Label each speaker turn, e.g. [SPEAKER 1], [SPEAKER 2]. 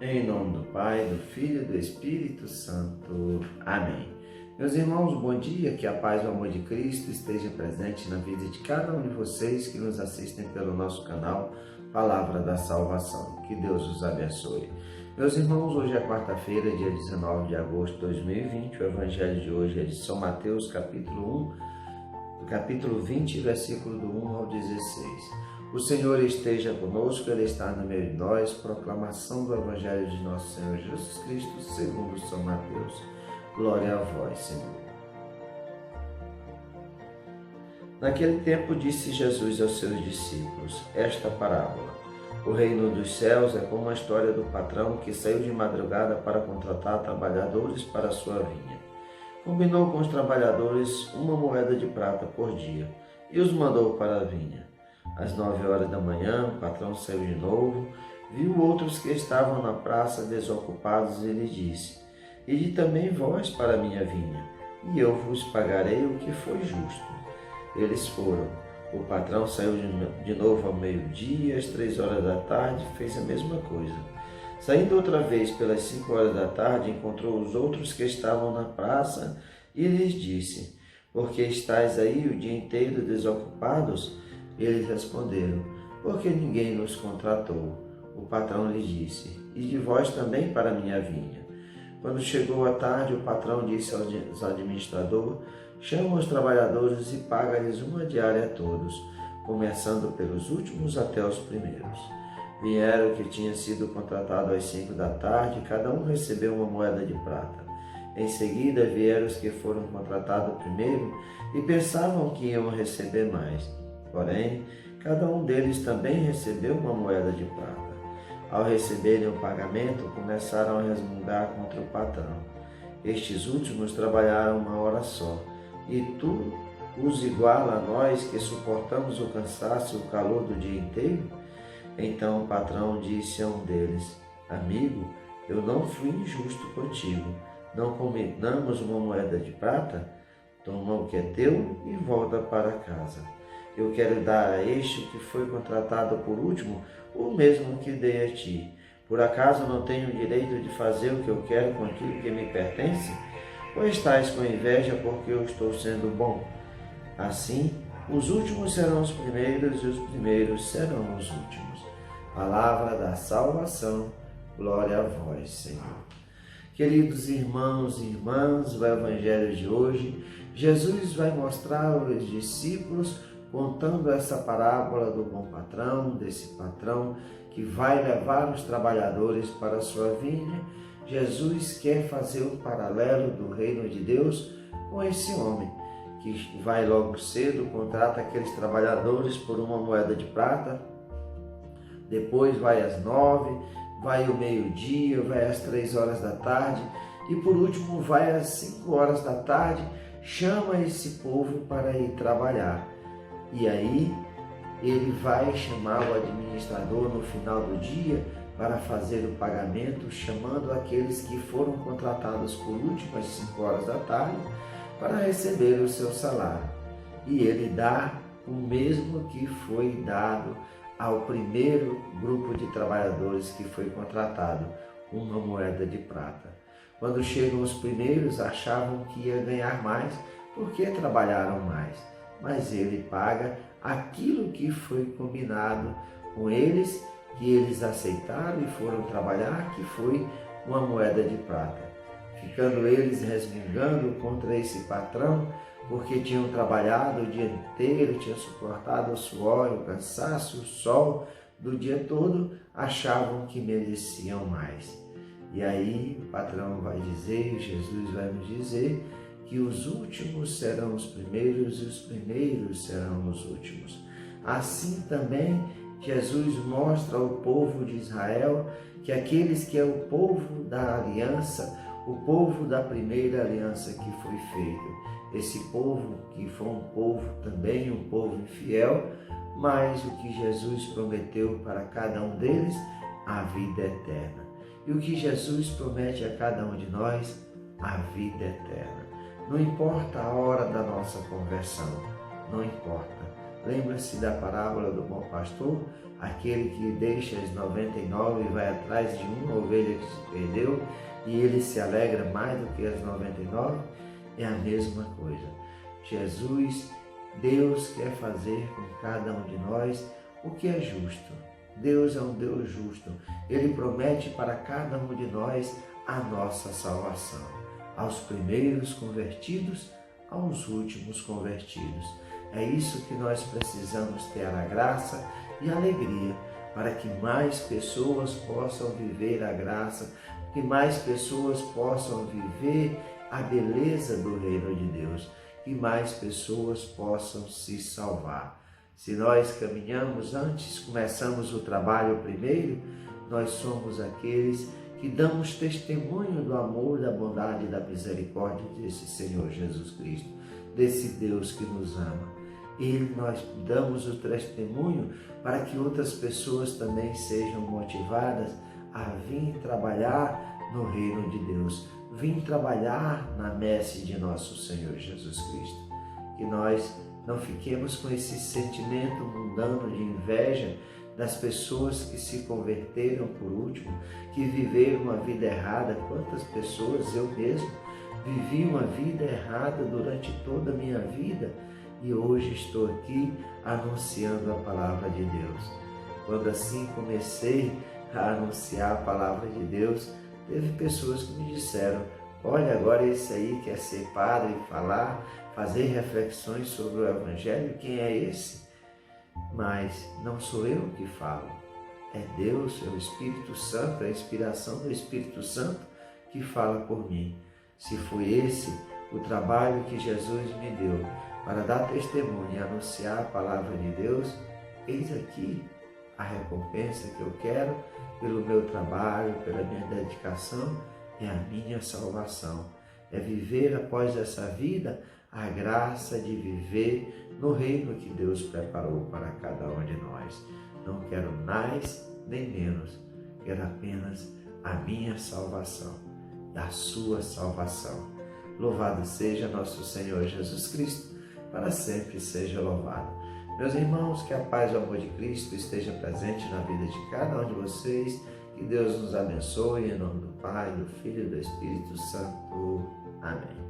[SPEAKER 1] Em nome do Pai, do Filho e do Espírito Santo. Amém. Meus irmãos, bom dia, que a paz e o amor de Cristo esteja presente na vida de cada um de vocês que nos assistem pelo nosso canal Palavra da Salvação. Que Deus os abençoe. Meus irmãos, hoje é quarta-feira, dia 19 de agosto de 2020. O evangelho de hoje é de São Mateus, capítulo 20, versículo do 1 ao 16. O Senhor esteja conosco, Ele está no meio de nós. Proclamação do Evangelho de nosso Senhor Jesus Cristo, segundo São Mateus. Glória a vós, Senhor. Naquele tempo disse Jesus aos seus discípulos esta parábola. O reino dos céus é como a história do patrão que saiu de madrugada para contratar trabalhadores para a sua vinha. Combinou com os trabalhadores uma moeda de prata por dia e os mandou para a vinha. Às 9 horas da manhã, o patrão saiu de novo, viu outros que estavam na praça desocupados e lhe disse: Ide também vós para a minha vinha, e eu vos pagarei o que foi justo. Eles foram. O patrão saiu de novo ao meio-dia, às 3 horas da tarde, fez a mesma coisa. Saindo outra vez pelas 5 horas da tarde, encontrou os outros que estavam na praça e lhes disse: Por que estáis aí o dia inteiro desocupados? Eles responderam: Porque ninguém nos contratou. O patrão lhe disse: Ide vós também para a minha vinha. Quando chegou a tarde, o patrão disse ao administrador: Chama os trabalhadores e paga-lhes uma diária a todos, começando pelos últimos até os primeiros. Vieram que tinha sido contratado às 5 da tarde, cada um recebeu uma moeda de prata. Em seguida vieram os que foram contratados primeiro e pensavam que iam receber mais. Porém, cada um deles também recebeu uma moeda de prata. Ao receberem o pagamento, começaram a resmungar contra o patrão. Estes últimos trabalharam uma hora só, e tu os iguala a nós que suportamos o cansaço e o calor do dia inteiro? Então o patrão disse a um deles: Amigo, eu não fui injusto contigo. Não combinamos uma moeda de prata? Toma o que é teu e volta para casa. Eu quero dar a este que foi contratado por último o mesmo que dei a ti. Por acaso não tenho o direito de fazer o que eu quero com aquilo que me pertence? Ou estáis com inveja porque eu estou sendo bom? Assim, os últimos serão os primeiros e os primeiros serão os últimos. Palavra da salvação, glória a vós, Senhor. Queridos irmãos e irmãs, o evangelho de hoje, Jesus vai mostrar aos discípulos contando essa parábola do bom patrão, desse patrão que vai levar os trabalhadores para a sua vinha. Jesus quer fazer um paralelo do reino de Deus com esse homem, que vai logo cedo, contrata aqueles trabalhadores por uma moeda de prata, depois vai às 9, vai ao meio-dia, vai às 3 horas da tarde e por último vai às 5 horas da tarde, chama esse povo para ir trabalhar. E aí ele vai chamar o administrador no final do dia para fazer o pagamento, chamando aqueles que foram contratados por último às 5 horas da tarde para receber o seu salário. E ele dá o mesmo que foi dado ao primeiro grupo de trabalhadores que foi contratado, uma moeda de prata. Quando chegam os primeiros, achavam que ia ganhar mais porque trabalharam mais. Mas ele paga aquilo que foi combinado com eles, que eles aceitaram e foram trabalhar, que foi uma moeda de prata. Ficando eles resmungando contra esse patrão, porque tinham trabalhado o dia inteiro, tinham suportado o suor, o cansaço, o sol do dia todo, achavam que mereciam mais. E aí o patrão vai dizer, Jesus vai nos dizer, que os últimos serão os primeiros e os primeiros serão os últimos. Assim também Jesus mostra ao povo de Israel que aqueles que é o povo da aliança, o povo da primeira aliança que foi feito, esse povo que foi um povo também, um povo infiel, mas o que Jesus prometeu para cada um deles, a vida eterna. E o que Jesus promete a cada um de nós, a vida eterna. Não importa a hora da nossa conversão, não importa. Lembra-se da parábola do bom pastor? Aquele que deixa as 99 e vai atrás de uma ovelha que se perdeu e ele se alegra mais do que as 99? É a mesma coisa. Jesus, Deus quer fazer com cada um de nós o que é justo. Deus é um Deus justo. Ele promete para cada um de nós a nossa salvação. Aos primeiros convertidos, aos últimos convertidos. É isso que nós precisamos ter a graça e a alegria para que mais pessoas possam viver a graça, que mais pessoas possam viver a beleza do reino de Deus, que mais pessoas possam se salvar. Se nós caminhamos antes, começamos o trabalho primeiro, nós somos aqueles que damos testemunho do amor, da bondade e da misericórdia desse Senhor Jesus Cristo, desse Deus que nos ama. Nós damos o testemunho para que outras pessoas também sejam motivadas a vir trabalhar no reino de Deus, vir trabalhar na messe de nosso Senhor Jesus Cristo. Que nós não fiquemos com esse sentimento mundano de inveja das pessoas que se converteram por último, que viveram uma vida errada. Quantas pessoas, eu mesmo, vivi uma vida errada durante toda a minha vida e hoje estou aqui anunciando a palavra de Deus. Quando assim comecei a anunciar a palavra de Deus, teve pessoas que me disseram: olha, agora esse aí quer ser padre e fazer reflexões sobre o Evangelho, quem é esse? Mas não sou eu que falo, é Deus, é o Espírito Santo, é a inspiração do Espírito Santo que fala por mim. Se foi esse o trabalho que Jesus me deu para dar testemunho e anunciar a palavra de Deus, eis aqui a recompensa que eu quero pelo meu trabalho, pela minha dedicação, é a minha salvação. É viver após essa vida a graça de viver no reino que Deus preparou para cada um de nós. Não quero mais nem menos, quero apenas a minha salvação, a sua salvação. Louvado seja nosso Senhor Jesus Cristo, para sempre seja louvado. Meus irmãos, que a paz e o amor de Cristo esteja presente na vida de cada um de vocês. Que Deus nos abençoe, em nome do Pai, do Filho e do Espírito Santo. Amém.